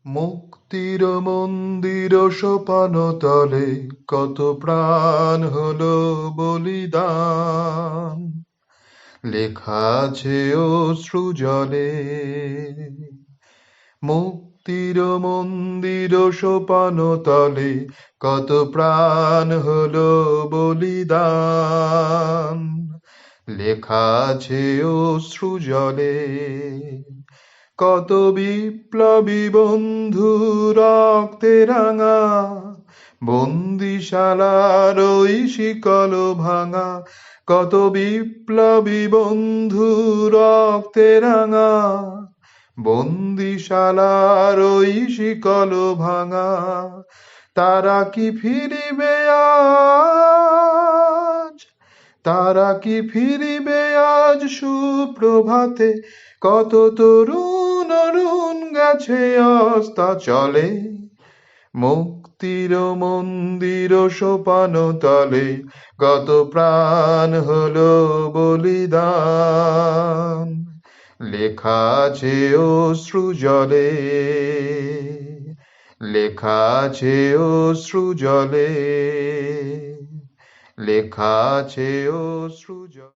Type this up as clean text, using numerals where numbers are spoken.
মুক্তির মন্দির সোপান তলে কত প্রাণ হলো বলিদান, লেখা আছে অশ্রু জলে। মুক্তির মন্দির সোপান তলে কত প্রাণ হলো বলিদান, লেখা আছে অশ্রু জলে। কত বিপ্লবী বন্ধু রক্তে রাঙা, বন্দিশালার ওই শিকল ভাঙা। কত বিপ্লবী বন্ধু রক্তে রাঙা, বন্দিশালার ওই শিকল ভাঙা। তারা কি ফিরিবে আজ, তারা কি ফিরিবে আজ সুপ্রভাতে? কত তরুণ অরুণ গেছে অস্তাচলে। মুক্তির মন্দির সোপান তলে কত প্রাণ হলো বলিদান, লেখা আছে অশ্রু জলে, লেখা আছে অশ্রু জলে, লেখা আছে অশ্রু জলে।